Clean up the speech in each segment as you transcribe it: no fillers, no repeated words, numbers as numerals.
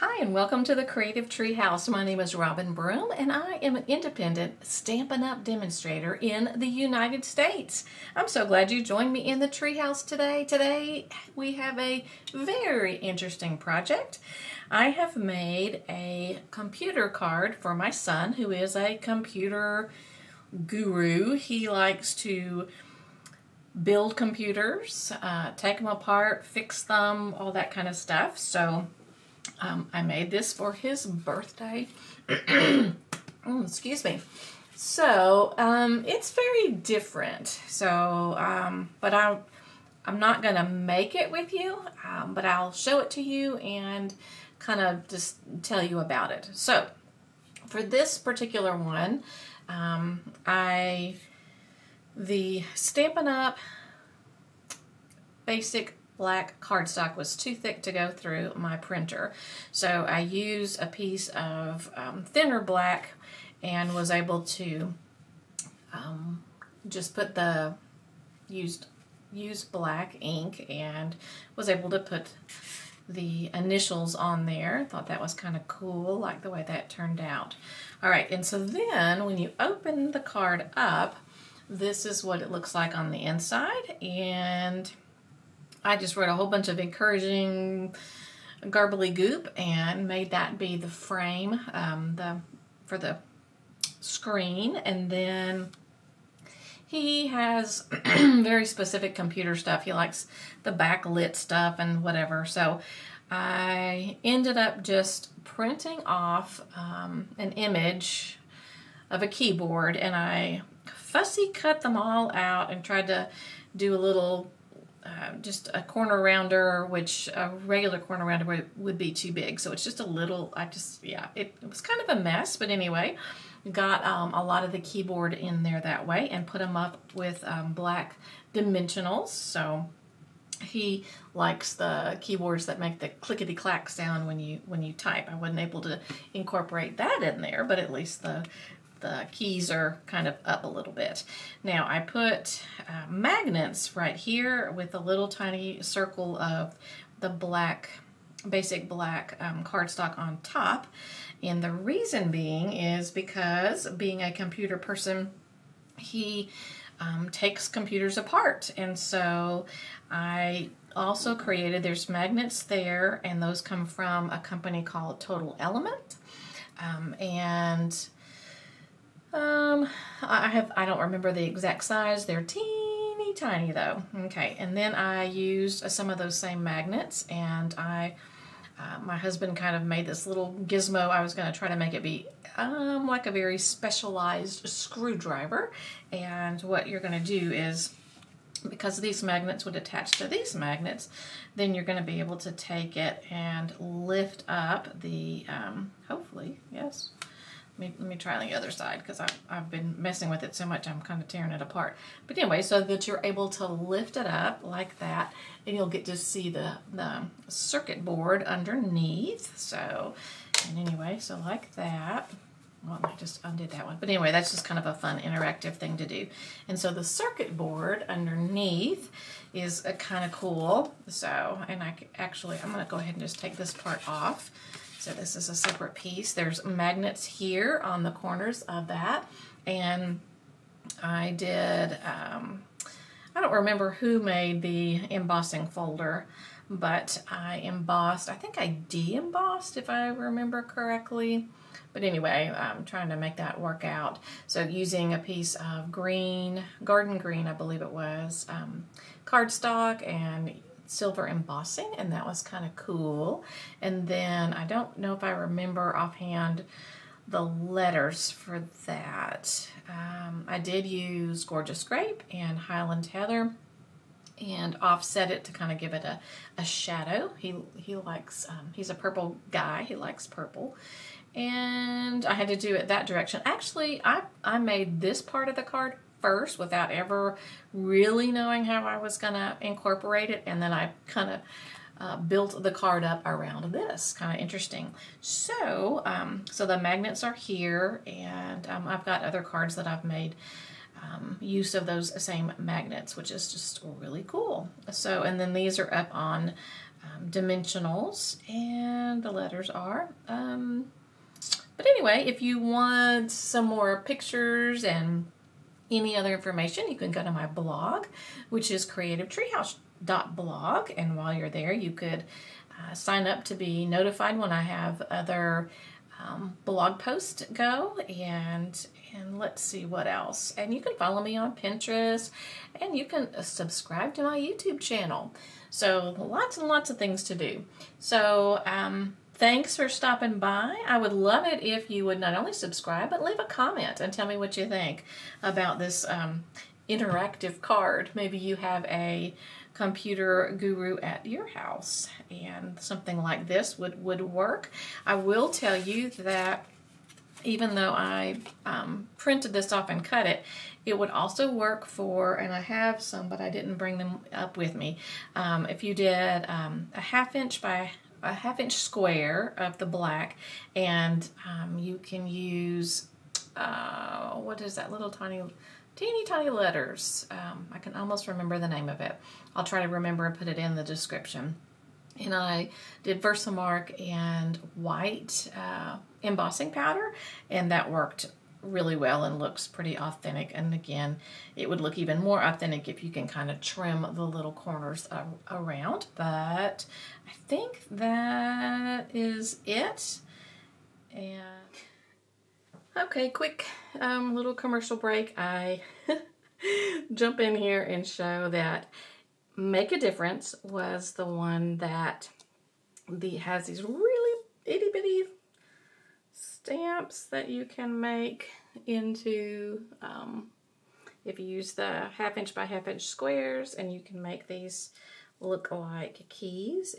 Hi and welcome to the Creative Treehouse. My name is Robin Broom and I am an independent Stampin' Up! Demonstrator in the United States. I'm so glad you joined me in the treehouse today. Today we have a very interesting project. I have made a computer card for my son who is a computer guru. He likes to build computers, take them apart, fix them, all that kind of stuff. So I made this for his birthday. Excuse me. So it's very different. So, but I'm not gonna make it with you, but I'll show it to you and kind of just tell you about it. So for this particular one, the Stampin' Up! Basic black cardstock was too thick to go through my printer. So I used a piece of thinner black and was able to just put the used black ink and was able to put the initials on there. Thought that was kind of cool, like the way that turned out. All right, and so then when you open the card up, this is what it looks like on the inside, and I just wrote a whole bunch of encouraging garbly goop and made that be the frame for the screen. And then he has very specific computer stuff. He likes the backlit stuff and whatever. So I ended up just printing off an image of a keyboard, and I fussy cut them all out and tried to do a little just a corner rounder, which a regular corner rounder would be too big. So it's just a little, it was kind of a mess, but anyway, got a lot of the keyboard in there that way and put them up with black dimensionals. So he likes the keyboards that make the clickety-clack sound when you type. I wasn't able to incorporate that in there, but at least the keys are kind of up a little bit. Now I put magnets right here with a little tiny circle of the basic black cardstock on top. And the reason being is because, being a computer person, he takes computers apart. And so I also created, there's magnets there, and those come from a company called Total Element. I don't remember the exact size. They're teeny tiny though. Okay, and then I used some of those same magnets, and my husband kind of made this little gizmo. I was going to try to make it be like a very specialized screwdriver. And what you're going to do is, because these magnets would attach to these magnets, then you're going to be able to take it and lift up the, hopefully, yes. Let me try on the other side, because I've been messing with it so much I'm kind of tearing it apart. But anyway, so that you're able to lift it up like that, and you'll get to see the circuit board underneath. So, and anyway, so like that. Well, I just undid that one. But anyway, that's just kind of a fun interactive thing to do. And so the circuit board underneath is kind of cool. So, and I'm going to go ahead and just take this part off. So this is a separate piece. There's magnets here on the corners of that. And I did, I don't remember who made the embossing folder, but I embossed, I think I de-embossed if I remember correctly. But anyway, I'm trying to make that work out. So using a piece of green, garden green, I believe it was, cardstock and silver embossing, and that was kind of cool. And then I don't know if I remember offhand the letters for that. I did use Gorgeous Grape and Highland Heather and offset it to kind of give it a shadow. He likes, he's a purple guy, he likes purple. And I had to do it that direction. Actually, I made this part of the card first without ever really knowing how I was going to incorporate it, and then I kind of built the card up around this. Kind of interesting. So, so the magnets are here, and I've got other cards that I've made use of those same magnets, which is just really cool. So, and then these are up on dimensionals, and the letters are. But anyway, if you want some more pictures and any other information, you can go to my blog, which is CreativeTreehouse.blog, and while you're there, you could sign up to be notified when I have other blog posts go, and let's see what else. And you can follow me on Pinterest, and you can subscribe to my YouTube channel. So lots and lots of things to do. So thanks for stopping by. I would love it if you would not only subscribe, but leave a comment and tell me what you think about this interactive card. Maybe you have a computer guru at your house and something like this would work. I will tell you that even though I printed this off and cut it, it would also work for, and I have some, but I didn't bring them up with me. If you did a 1/2 inch by a 1/2 inch square of the black, and you can use, what is that little teeny tiny letters. I can almost remember the name of it. I'll try to remember and put it in the description. And I did Versamark and white embossing powder, and that worked really well and looks pretty authentic. And again, it would look even more authentic if you can kind of trim the little corners around. But I think that is it. And okay, quick little commercial break. I jump in here and show that Make a Difference was the one that has these really itty bitty stamps that you can make into, if you use the 1/2 inch by 1/2 inch squares, and you can make these look like keys,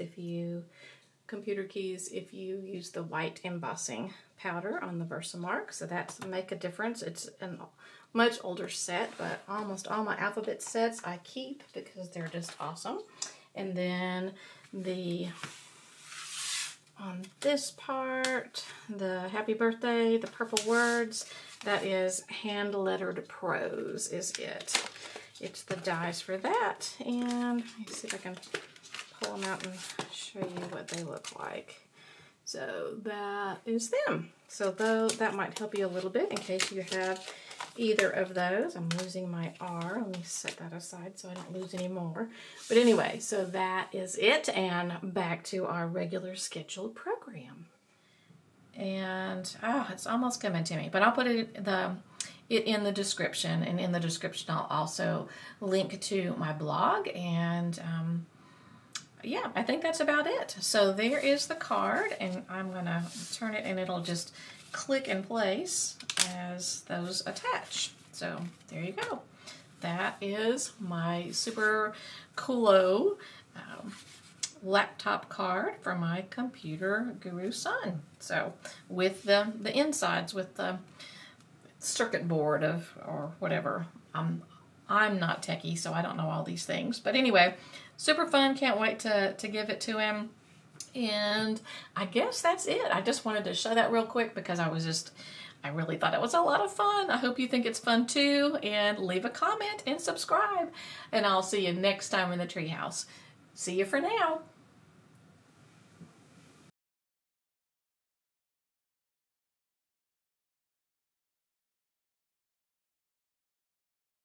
computer keys, if you use the white embossing powder on the Versamark. So that's Make a Difference. It's a much older set, but almost all my alphabet sets I keep because they're just awesome. And then on this part, the happy birthday, the purple words, that is hand lettered prose is it. It's the dies for that. And let me see if I can pull them out and show you what they look like. So that is them. So though that might help you a little bit in case you have either of those. I'm losing my R. Let me set that aside so I don't lose any more. But anyway, so that is it, and back to our regular scheduled program. And it's almost coming to me, but I'll put it in the description, and in the description I'll also link to my blog. And yeah, I think that's about it. So there is the card, and I'm gonna turn it and it'll just click in place as those attach. So there you go. That is my super coolo laptop card for my computer guru son. So with the insides, with the circuit board or whatever. I'm not techie, so I don't know all these things. But anyway, super fun. Can't wait to give it to him. And I guess that's it. I just wanted to show that real quick because I really thought it was a lot of fun. I hope you think it's fun too. And leave a comment and subscribe. And I'll see you next time in the treehouse. See you for now.